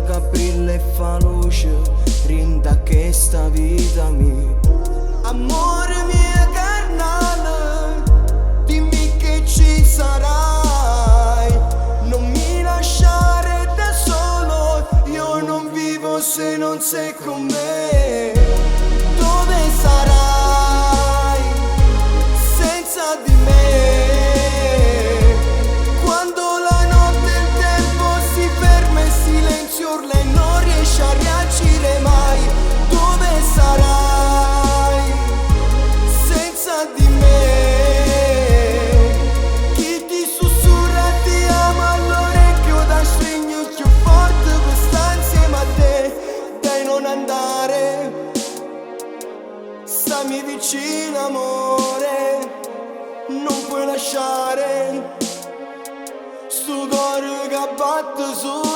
che brilla e fa luce rinda che sta vita mia. Amore mio carnale, dimmi che ci sarai, non mi lasciare da solo, io non vivo se non sei con me. Dove sarai senza di me? Quando la notte e il tempo si ferma e silenzio urla e non riesce a reagire mai. Dove sarai senza di me? Chi ti sussurra ti ama all'orecchio da stringere più forte per stare insieme a te. Dai non andare, stammi vicino amore, non puoi lasciare sto cuore che batte su